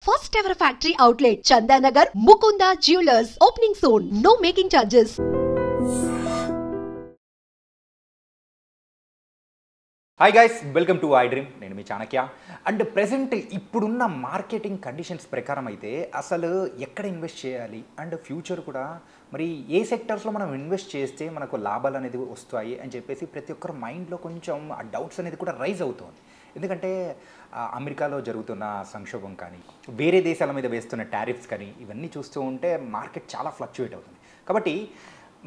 First ever factory outlet, Chandanagar, Mukunda Jewelers, opening soon. No making charges. Hi guys, welcome to I dream. నేను మీ Chanakya. And present ఇప్పుడున్న marketing conditions ప్రకారం అయితే అసలు ఎక్కడ invest చేయాలి and future కూడా మరి ఏ సెక్టర్స్లో మనం ఇన్వెస్ట్ చేస్తే మనకు లాభాలు అనేది వస్తాయి అని చెప్పేసి ప్రతి ఒక్కరు మైండ్లో కొంచెం ఆ డౌట్స్ అనేది కూడా రైజ్ అవుతుంది. ఎందుకంటే అమెరికాలో జరుగుతున్న సంక్షోభం కానీ వేరే దేశాల మీద వేస్తున్న టారిఫ్స్ కానీ ఇవన్నీ చూస్తూ ఉంటే మార్కెట్ చాలా ఫ్లక్చువేట్ అవుతుంది. కాబట్టి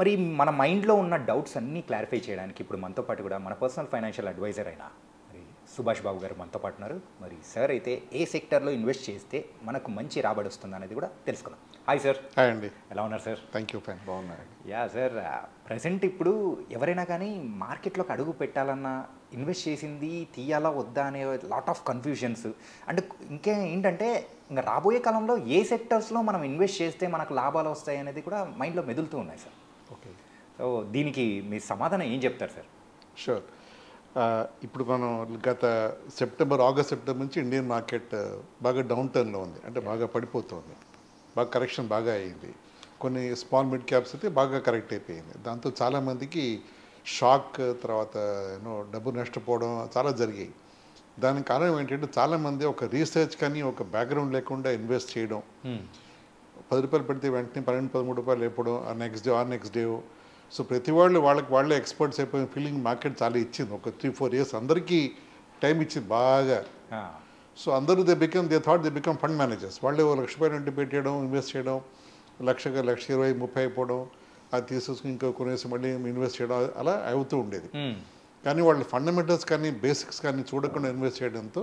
మరి మన మైండ్లో ఉన్న డౌట్స్ అన్నీ క్లారిఫై చేయడానికి ఇప్పుడు మనతో పాటు కూడా మన పర్సనల్ ఫైనాన్షియల్ అడ్వైజర్ అయిన మరి సుభాష్ బాబు గారు మనతో పాటు ఉన్నారు. మరి సార్ అయితే ఏ సెక్టర్లో ఇన్వెస్ట్ చేస్తే మనకు మంచి రాబడి వస్తుంది అనేది కూడా తెలుసుకుందాం. Hi sir. హాయ్ అండి. ఎలా ఉన్నారు సార్? థ్యాంక్ యూ, ఫైన్, బాగున్నారు. యా సార్, ప్రజెంట్ ఇప్పుడు ఎవరైనా కానీ మార్కెట్లోకి అడుగు పెట్టాలన్నా ఇన్వెస్ట్ చేసింది తీయాలా వద్దా అనే లాట్ ఆఫ్ కన్ఫ్యూజన్స్ అండ్ ఇంకే ఏంటంటే ఇంకా రాబోయే కాలంలో ఏ సెక్టర్స్లో మనం ఇన్వెస్ట్ చేస్తే మనకు లాభాలు వస్తాయి అనేది కూడా మైండ్లో మెదులుతూ ఉన్నాయి సార్. ఓకే, సో దీనికి మీ సమాధానం ఏం చెప్తారు సార్? షూర్. ఇప్పుడు మనం గత ఆగస్ట్ సెప్టెంబర్ నుంచి ఇండియన్ మార్కెట్ బాగా డౌన్ టర్న్లో ఉంది, అంటే బాగా పడిపోతుంది, బాగా కరెక్షన్ బాగా అయింది. కొన్ని స్మాల్ మిడ్ క్యాప్స్ అయితే బాగా కరెక్ట్ అయిపోయింది. దాంతో చాలామందికి షాక్, తర్వాత డబ్బు నష్టపోవడం చాలా జరిగాయి. దానికి కారణం ఏంటంటే చాలామంది ఒక రీసెర్చ్ కానీ ఒక బ్యాక్గ్రౌండ్ లేకుండా ఇన్వెస్ట్ చేయడం, ₹10 పెడితే వెంటనే ₹12-13 లేపడం, ఆ నెక్స్ట్ డే. సో ప్రతి వాళ్ళే ఎక్స్పర్ట్స్ అయిపోయిన ఫీలింగ్ మార్కెట్ చాలా ఇచ్చింది. ఒక 3-4 ఇయర్స్ అందరికీ టైం ఇచ్చింది బాగా. సో అందరూ దే బికమ్ ఫండ్ మేనేజర్స్. వాళ్ళే ₹1,00,000 పెట్టేయడం, ఇన్వెస్ట్ చేయడం, ₹1,20,000-30,000 అయిపోవడం, అది తీసేసుకుని ఇంకో కొనేసి మళ్ళీ ఇన్వెస్ట్ చేయడం, అలా అవుతూ ఉండేది. కానీ వాళ్ళు ఫండమెంటల్స్ కానీ బేసిక్స్ కానీ చూడకుండా ఇన్వెస్ట్ చేయడంతో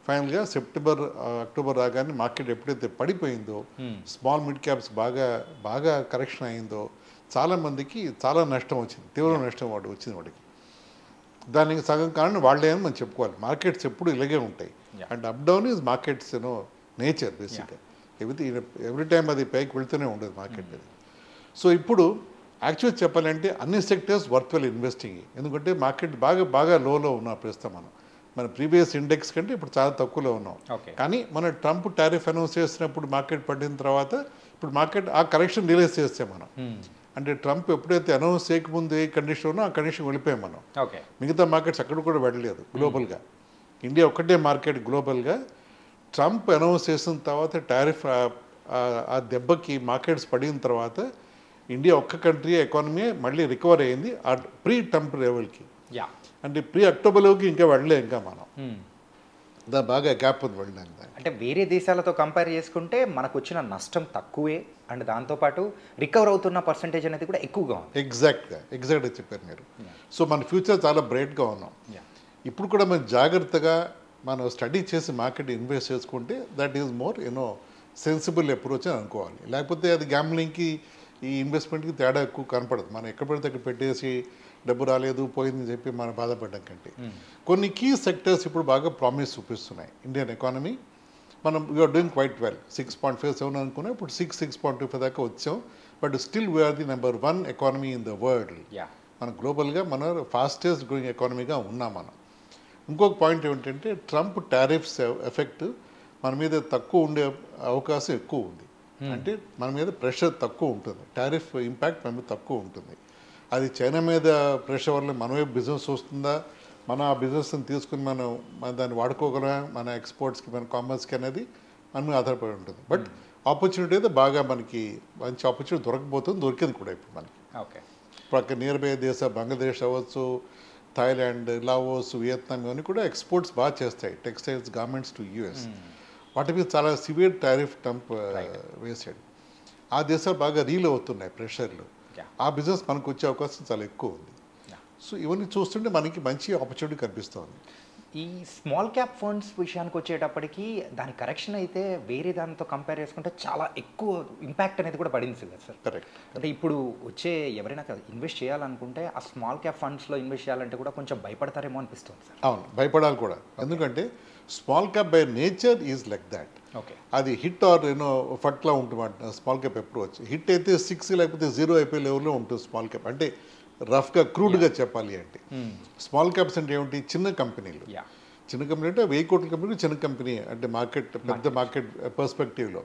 ఫైనల్గా అక్టోబర్ రాగానే మార్కెట్ ఎప్పుడైతే పడిపోయిందో, స్మాల్ మిడ్ క్యాప్స్ బాగా కరెక్షన్ అయిందో చాలామందికి చాలా నష్టం వచ్చింది, తీవ్ర నష్టం వచ్చింది వాడికి. దానికి సగం కారణం వాళ్ళే అని మనం చెప్పుకోవాలి. మార్కెట్స్ ఎప్పుడు ఇలాగే ఉంటాయి, and up down is markets nature బేసిక్గా. ఎవ్రీ టైం అది పైకి వెళ్తూనే ఉండదు మార్కెట్ అది. సో ఇప్పుడు యాక్చువల్ చెప్పాలంటే అన్ని సెక్టర్స్ వర్త్వెల్ ఇన్వెస్టింగ్, ఎందుకంటే మార్కెట్ బాగా లోలో ఉన్నాం ప్రస్తుతం. మన ప్రీవియస్ ఇండెక్స్ కంటే ఇప్పుడు చాలా తక్కువలో ఉన్నాం. కానీ మన ట్రంప్ టారిఫ్ అనౌన్స్ చేసినప్పుడు మార్కెట్ పడిన తర్వాత ఇప్పుడు మార్కెట్ ఆ కరెక్షన్ రిలీజ్ చేస్తే మనం, అంటే ట్రంప్ ఎప్పుడైతే అనౌన్స్ చేయకముందు ఏ కండిషన్ ఉన్నా ఆ కండిషన్ వెళ్ళిపోయాం మనం. మిగతా మార్కెట్స్ అక్కడ కూడా వెళ్ళలేదు గ్లోబల్గా. ఇండియా ఒక్కటే మార్కెట్ గ్లోబల్గా. ట్రంప్ అనౌన్స్ చేసిన తర్వాత టారిఫ్ ఆ దెబ్బకి మార్కెట్స్ పడిన తర్వాత ఇండియా ఒక్క కంట్రీ ఎకానమీ మళ్ళీ రికవర్ అయింది ఆ ప్రీ ట్రంప్ లెవెల్కి. అంటే ప్రీ అక్టోబర్లోకి ఇంకా వెళ్ళలే ఇంకా మనం. దా బాగా గ్యాప్ ఉంది వెళ్ళడానికి. అంటే వేరే దేశాలతో కంపేర్ చేసుకుంటే మనకు వచ్చిన నష్టం తక్కువే, అండ్ దాంతోపాటు రికవర్ అవుతున్న పర్సంటేజ్ అనేది కూడా ఎక్కువగా ఉంది. ఎగ్జాక్ట్గా చెప్పారు మీరు. సో మన ఫ్యూచర్ చాలా బ్రైట్గా ఉన్నాం. ఇప్పుడు కూడా మనం జాగ్రత్తగా మనం స్టడీ చేసి మార్కెట్ ఇన్వెస్ట్ చేసుకుంటే that is more sensible approach అని అనుకోవాలి. లేకపోతే అది గ్యాంబ్లింగ్కి ఈ ఇన్వెస్ట్మెంట్కి తేడా ఎక్కువ కనపడదు. మనం ఎక్కడ పడితే అక్కడ పెట్టేసి డబ్బు రాలేదు పోయిందని చెప్పి మనం బాధపడడం కంటే కొన్ని కీ సెక్టర్స్ ఇప్పుడు బాగా ప్రామిస్ చూపిస్తున్నాయి. ఇండియన్ ఎకానమీ మనం వీఆర్ డూయింగ్ క్వైట్ వెల్. 6.57 అనుకున్నాం, ఇప్పుడు 6.25 దాకా వచ్చాం. But still we are the number 1 economy in the world. మన గ్లోబల్గా మన ఫాస్టెస్ట్ గ్రోయింగ్ ఎకానమీగా ఉన్నాం మనం. ఇంకొక పాయింట్ ఏమిటంటే ట్రంప్ టారిఫ్స్ ఎఫెక్ట్ మన మీద తక్కువ ఉండే అవకాశం ఎక్కువ ఉంది. అంటే మన మీద ప్రెషర్ తక్కువ ఉంటుంది, టారిఫ్ ఇంపాక్ట్ మన మీద తక్కువ ఉంటుంది. అది చైనా మీద ప్రెషర్ వల్ల మన వైపు బిజినెస్ వస్తుందా, మన ఆ బిజినెస్ని తీసుకుని మనం దాన్ని వాడుకోగలమా, మన ఎక్స్పోర్ట్స్కి మన కామర్స్కి అనేది మన మీద ఆధారపడి ఉంటుంది. బట్ ఆపర్చునిటీ అయితే బాగా మనకి మంచి ఆపర్చునిటీ దొరికింది కూడా ఇప్పుడు మనకి. ఇప్పుడు అక్కడ నియర్ బై దేశ బంగ్లాదేశ్ అవ్వచ్చు, థాయిలాండ్, లావోస్, వియత్నాం ఇవన్నీ కూడా ఎక్స్పోర్ట్స్ బాగా చేస్తాయి, టెక్స్టైల్స్ గార్మెంట్స్ టు యూఎస్. వాటి మీద చాలా సివియర్ టారిఫ్ ట్రంప్ వేసాడు. ఆ దేశాలు బాగా రీల్ అవుతున్నాయి ప్రెషర్లు. ఆ బిజినెస్ మనకు వచ్చే అవకాశం చాలా ఎక్కువ ఉంది. సో ఇవన్నీ చూస్తుంటే మనకి మంచి ఆపర్చునిటీ కనిపిస్తుంది. ఈ స్మాల్ క్యాప్ ఫండ్స్ విషయానికి వచ్చేటప్పటికి దాని కరెక్షన్ అయితే వేరే దానితో కంపేర్ చేసుకుంటే చాలా ఎక్కువ ఇంపాక్ట్ అనేది కూడా పడింది కదా సార్. కరెక్ట్. అంటే ఇప్పుడు వచ్చే ఎవరైనా ఇన్వెస్ట్ చేయాలనుకుంటే ఆ స్మాల్ క్యాప్ ఫండ్స్లో ఇన్వెస్ట్ చేయాలంటే కూడా కొంచెం భయపడతారేమో అనిపిస్తుంది సార్. అవును, భయపడాలి కూడా. ఎందుకంటే small cap by nature is like that. అది హిట్ ఆర్ ఫట్లా ఉంటుంది స్మాల్ క్యాప్ అప్రోచ్. హిట్ అయితే 6 లేకపోతే 0 అయిపోయే లెవెల్లో ఉంటుంది స్మాల్ క్యాప్. అంటే రఫ్గా క్రూడ్గా చెప్పాలి అంటే స్మాల్ క్యాప్స్ అంటే ఏమిటి, చిన్న కంపెనీలు. చిన్న కంపెనీ అంటే 1000 కోట్ల కంపెనీ చిన్న కంపెనీ అంటే మార్కెట్ పెద్ద మార్కెట్ పర్స్పెక్టివ్లో.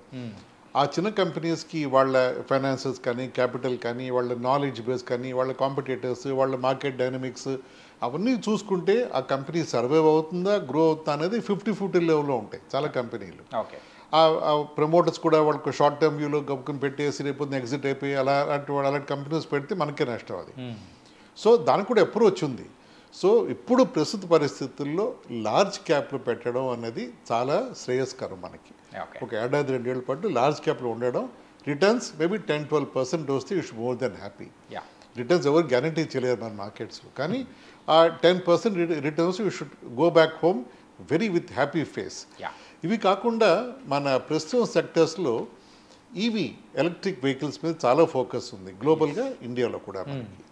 ఆ చిన్న కంపెనీస్కి వాళ్ళ ఫైనాన్సెస్ కానీ క్యాపిటల్ కానీ వాళ్ళ నాలెడ్జ్ బేస్ కానీ వాళ్ళ కాంపిటేటర్స్ వాళ్ళ మార్కెట్ డైనమిక్స్ అవన్నీ చూసుకుంటే ఆ కంపెనీ సర్వైవ్ అవుతుందా గ్రో అవుతుందా అనేది 50-50 లెవెల్లో ఉంటాయి చాలా కంపెనీలు. ఓకే. ఆ ప్రమోటర్స్ కూడా వాళ్ళకు షార్ట్ టర్మ్ వ్యూలో గబుకుని పెట్టేసి రేపు ఎగ్జిట్ అయిపోయి అలాంటి కంపెనీస్ పెడితే మనకే నష్టం అది. సో దానికి కూడా అప్రోచ్ ఉంది. సో ఇప్పుడు ప్రస్తుత పరిస్థితుల్లో లార్జ్ క్యాప్లు పెట్టడం అనేది చాలా శ్రేయస్కరం మనకి. ఒక ఏడాది 2 ఏళ్ళ పాటు లార్జ్ క్యాప్లో ఉండడం రిటర్న్స్ మేబీ 10-12% వస్తే you should more than happy. Returns ఎవరు గ్యారంటీ చేయలేరు మన మార్కెట్స్లో, కానీ ఆ 10% returns you should go back home very with happy face. ఇవి కాకుండా మన ప్రస్తుతం సెక్టర్స్లో ఈవీ ఎలక్ట్రిక్ వెహికల్స్ మీద చాలా ఫోకస్ ఉంది గ్లోబల్గా, ఇండియాలో కూడా మనకి.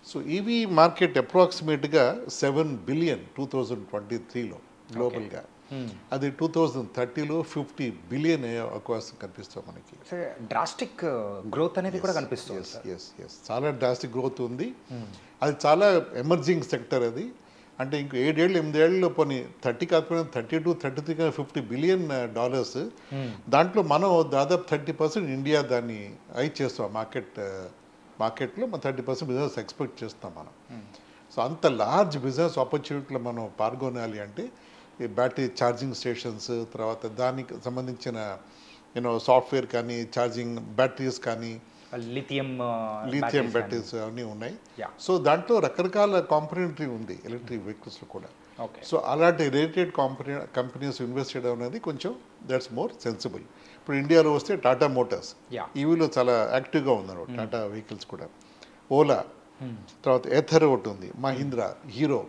సో ఈవీ మార్కెట్ అప్రాక్సిమేట్గా 7 బిలియన్ 2023లో గ్లోబల్గా. అది 2030లో 50 బిలియన్ అయ్యే అవకాశం కనిపిస్తుంది మనకి. డ్రాస్టిక్ గ్రోత్ అనేది కూడా కనిపిస్తుంది. ఎస్ చాలా డ్రాస్టిక్ గ్రోత్ ఉంది. అది చాలా ఎమర్జింగ్ సెక్టర్ అది. అంటే ఇంకో 7 ఏళ్ళు 8 ఏళ్ళలో పోనీ 30 కాకపోయినా 32-33 $50 బిలియన్. దాంట్లో మనం దాదాపు 30% ఇండియా దాన్ని చేస్తాం మార్కెట్లో మనం 30% బిజినెస్ ఎక్స్పెక్ట్ చేస్తాం మనం. సో అంత లార్జ్ బిజినెస్ ఆపర్చునిటీలో మనం పాల్గొనాలి అంటే ఈ బ్యాటరీ ఛార్జింగ్ స్టేషన్స్, తర్వాత దానికి సంబంధించిన సాఫ్ట్వేర్ కానీ ఛార్జింగ్ బ్యాటరీస్ కానీ లిథియం బ్యాటరీస్ అన్నీ ఉన్నాయి. సో దాంట్లో రకరకాల కాంపోనెంటరీ ఉంది ఎలక్ట్రిక్ వెహికల్స్లో కూడా. సో అలాంటి రిలేటెడ్ కంపెనీస్ ఇన్వెస్ట్ చేయడం అనేది కొంచెం దట్స్ మోర్ సెన్సిబుల్. ఇప్పుడు ఇండియాలో వస్తే టాటా మోటార్స్ ఈవీలో చాలా యాక్టివ్గా ఉన్నారు. టాటా వెహికల్స్ కూడా, ఓలా, తర్వాత ఎథర్ ఒకటి ఉంది, మహీంద్రా, హీరో,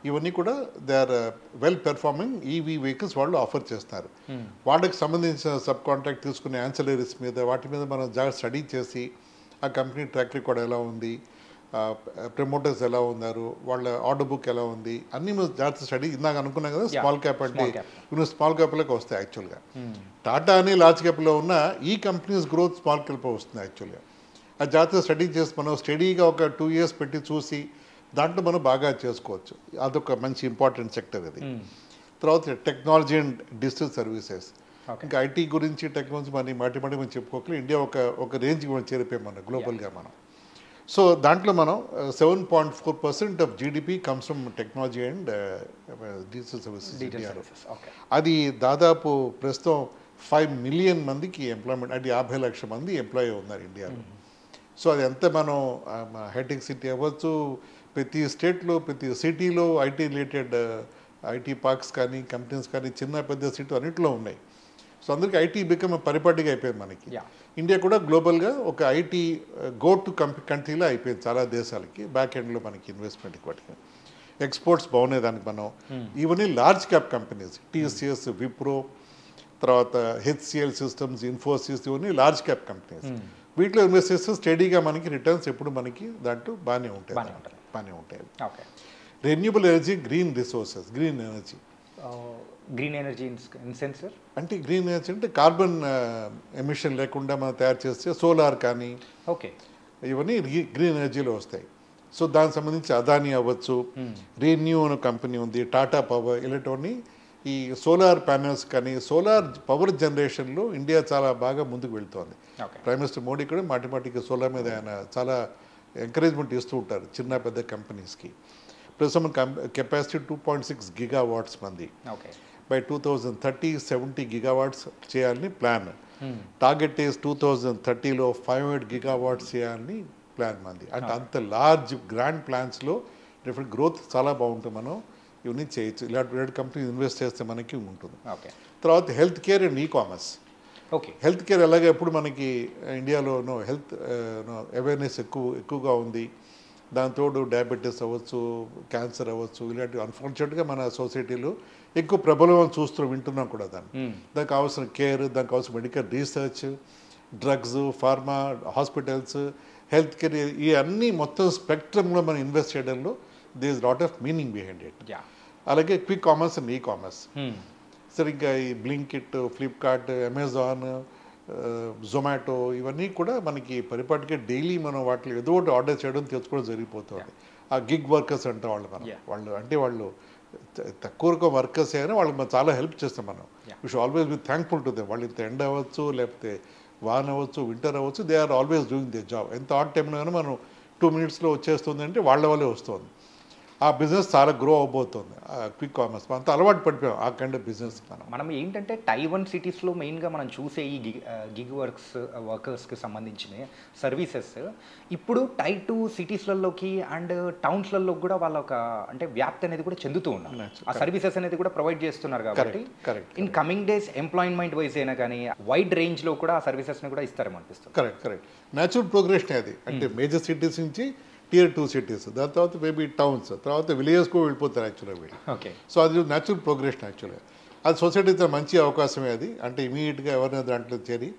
ఇవన్నీ కూడా they are well performing EV vehicles వాళ్ళు ఆఫర్ చేస్తారు. వాళ్ళకి సంబంధించిన సబ్ కాంట్రాక్ట్ తీసుకునే యాన్సిలరీస్ మీద వాటి మీద మనం జాగ్రత్త స్టడీ చేసి ఆ కంపెనీ ట్రాక్ రికార్డ్ ఎలా ఉంది, ప్రమోటర్స్ ఎలా ఉన్నారు, వాళ్ళ ఆర్డర్ బుక్ ఎలా ఉంది, అన్ని మేము జాగ్రత్త స్టడీ. ఇందాక అనుకున్నాం కదా స్మాల్ క్యాప్ అంటే ఇవి స్మాల్ క్యాప్లోకి వస్తాయి యాక్చువల్గా. టాటా అని లార్జ్ క్యాప్లో ఉన్న ఈ కంపెనీస్ గ్రోత్ స్మాల్ క్యాప్లో వస్తుంది యాక్చువల్గా. ఆ జాగ్రత్త స్టడీ చేసి మనం స్టడీగా ఒక 2 years పెట్టి చూసి దాంట్లో మనం బాగా చేసుకోవచ్చు. అదొక మంచి ఇంపార్టెంట్ సెక్టర్ అది. తర్వాత టెక్నాలజీ అండ్ డిజిటల్ సర్వీసెస్, ఇంకా ఐటీ గురించి టెక్నాలజీ మాటి మనం చెప్పుకోకలే. ఇండియా ఒక రేంజ్కి మనం చేరిపోయాం మనం గ్లోబల్గా మనం. సో దాంట్లో మనం 7.4% of GDP comes from technology and digital services ఇండియాలో. అది దాదాపు ప్రస్తుతం 5 మిలియన్ మందికి ఎంప్లాయ్మెంట్, అంటే 50 లక్షల మంది ఎంప్లాయీ ఉన్నారు ఇండియాలో. సో అది ఎంత మనం హైటెక్ సిటీ అవ్వచ్చు, ప్రతి స్టేట్లో ప్రతి సిటీలో ఐటీ రిలేటెడ్ ఐటీ పార్క్స్ కానీ కంపెనీస్ కానీ చిన్న పెద్ద సిటీ అన్నింటిలో ఉన్నాయి. సో అందరికీ ఐటీ బికమ్ పరిపాటిగా అయిపోయింది మనకి. ఇండియా కూడా గ్లోబల్గా ఒక ఐటీ గో టు కంట్రీలో అయిపోయింది చాలా దేశాలకి. బ్యాక్ ఎండ్లో మనకి ఇన్వెస్ట్మెంట్కి వాటికి ఎక్స్పోర్ట్స్ బాగున్నాయి దానికి మనం. ఇవన్నీ large cap companies, TCS, Wipro, తర్వాత హెచ్సిఎల్ సిస్టమ్స్, ఇన్ఫోసిస్, ఇవన్నీ లార్జ్ క్యాప్ కంపెనీస్. వీటిలో ఇన్వెస్ట్ చేస్తే స్టడీగా మనకి రిటర్న్స్ ఎప్పుడు మనకి దాంట్లో బాగానే ఉంటాయి. Renewable energy, green resources, green energy. Green energy in sense అంటే గ్రీన్ ఎనర్జీ అంటే కార్బన్ ఎమిషన్ లేకుండా మనం తయారు చేస్తే సోలార్ కానీ ఇవన్నీ గ్రీన్ ఎనర్జీలో వస్తాయి. సో దానికి సంబంధించి అదానీ అవ్వచ్చు, రెన్యూ అనే కంపెనీ ఉంది, టాటా పవర్, ఇలాంటివన్నీ ఈ సోలార్ ప్యానెల్స్ కానీ సోలార్ పవర్ జనరేషన్లో ఇండియా చాలా బాగా ముందుకు వెళ్తోంది. ప్రైమ్ మినిస్టర్ మోడీ కూడా మాటిమాటికి సోలార్ మీద ఆయన చాలా ఎంకరేజ్మెంట్ ఇస్తూ ఉంటారు చిన్న పెద్ద కంపెనీస్కి. ప్రస్తుతం కెపాసిటీ 2.6 gigawatts మంది. బై 2030 70 gigawatts చేయాలని ప్లాన్. టార్గెట్ ఈస్ 2030లో 500 gigawatts చేయాలని ప్లాన్ మంది. అంటే అంత లార్జ్ గ్రాండ్ ప్లాన్స్లో డిఫరెంట్ గ్రోత్ చాలా బాగుంటుంది. మనం ఇవన్నీ చేయొచ్చు. ఇలాంటి కంపెనీ ఇన్వెస్ట్ చేస్తే మనకి ఉంటుంది. తర్వాత health care and e-commerce. Health care ఎలాగ ఇప్పుడు మనకి ఇండియాలో హెల్త్ అవేర్నెస్ ఎక్కువగా ఉంది. దాంతోడు డయాబెటీస్ అవ్వచ్చు, క్యాన్సర్ అవ్వచ్చు, ఇలాంటివి అన్ఫార్చునేట్గా మన సొసైటీలో ఎక్కువ ప్రబలం వింటున్నాం కూడా. దానికి కావాల్సిన కేర్, దానికి కావాల్సిన medical research, drugs, pharma, hospitals, health care, ఈ అన్నీ మొత్తం స్పెక్ట్రమ్లో మనం ఇన్వెస్ట్ చేయడంలో there is lot of meaning behind it. అలాగే క్విక్ కామర్స్ అండ్ ఈ-కామర్స్. సరిగ్గా ఈ బ్లింకిట్, ఫ్లిప్కార్ట్, అమెజాన్, జొమాటో, ఇవన్నీ కూడా మనకి పరిపాటిగా డైలీ మనం వాటిలో ఏదో ఒకటి ఆర్డర్ చేయడం తెచ్చుకోవడం జరిగిపోతుంది. ఆ గిగ్ వర్కర్స్ అంటాం వాళ్ళు అంటే వాళ్ళు తక్కువ వర్కర్స్ అయినా వాళ్ళకి మనం చాలా హెల్ప్ చేస్తాం మనం. We should always be thankful to them. వాళ్ళు ఇంత ఎండ అవ్వచ్చు, లేకపోతే వాన్ అవ్వచ్చు, వింటర్ అవ్వచ్చు, they are always doing their job. ఎంత ఆడ్ టైంలో అయినా మనం 2 minutesలో వచ్చేస్తుంది అంటే వాళ్ళ వల్లే వస్తుంది. ఆ బిజినెస్ చాలా గ్రో అవబోతుంది. క్విక్ కామర్స్ అంత అలవాటు పడిపోయాం ఆ కైండ్ ఆఫ్ బిజినెస్. మనం ఏంటంటే Tier 1 సిటీస్లో మెయిన్గా మనం చూసే ఈ గిగ్ వర్కర్స్కి సంబంధించిన సర్వీసెస్ ఇప్పుడు Tier 2 సిటీస్లలోకి అండ్ టౌన్స్లలో కూడా వాళ్ళ ఒక అంటే వ్యాప్తి అనేది కూడా చెందుతూ ఉన్నారు. ఆ సర్వీసెస్ అనేది కూడా ప్రొవైడ్ చేస్తున్నారు కాబట్టి in coming days employment wise అయినా కానీ వైడ్ రేంజ్లో కూడా ఆ సర్వీసెస్ని కూడా ఇస్తారేమో అనిపిస్తుంది. కరెక్ట్. న్యాచురల్ ప్రోగ్రెషన్ అది. అంటే మేజర్ సిటీస్ నుంచి Tier 2 సిటీస్, దాని తర్వాత మేబీ టౌన్స్, తర్వాత విలేజెస్కు వెళ్ళిపోతారు యాక్చువల్గా వీళ్ళు. ఓకే. సో అది న్యాచురల్ ప్రోగ్రెషన్ యాక్చువల్గా. అది సొసైటీతో మంచి అవకాశమే అది. అంటే ఇమీడియట్గా ఎవరైనా దాంట్లో చేరి,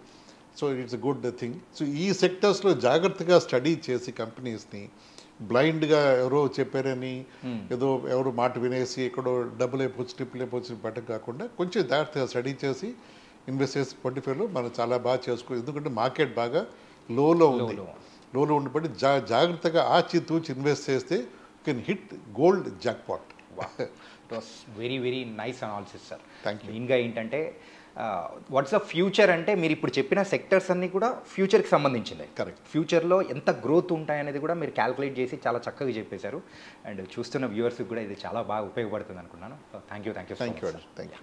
so it's a good thing. So ఈ సెక్టర్స్లో జాగ్రత్తగా స్టడీ చేసి కంపెనీస్ని బ్లైండ్గా ఎవరో చెప్పారని ఏదో ఎవరు మాట వినేసి ఎక్కడో డబ్బులు అయిపోవచ్చు, ట్రిప్పులు అయిపోవచ్చు బయటకు కాకుండా కొంచెం జాగ్రత్తగా స్టడీ చేసి ఇన్వెస్ట్ చేసి 25లో మనం చాలా బాగా చేసుకో. ఎందుకంటే మార్కెట్ బాగా లోలో ఉండిపోయి జాగ్రత్తగా ఆచితూచి ఇన్వెస్ట్ చేస్తే can hit gold jackpot. It was very very nice analysis sir. Thank you. మెయిన్గా ఏంటంటే వాట్స్ ద ఫ్యూచర్ అంటే మీరు ఇప్పుడు చెప్పిన సెక్టర్స్ అన్నీ కూడా ఫ్యూచర్కి సంబంధించింది. కరెక్ట్. ఫ్యూచర్లో ఎంత గ్రోత్ ఉంటాయనేది కూడా మీరు క్యాల్కులేట్ చేసి చాలా చక్కగా చెప్పేశారు. అండ్ చూస్తున్న వ్యూవర్స్కి కూడా ఇది చాలా బాగా ఉపయోగపడుతుంది అనుకున్నాను. Thank you. Thank you.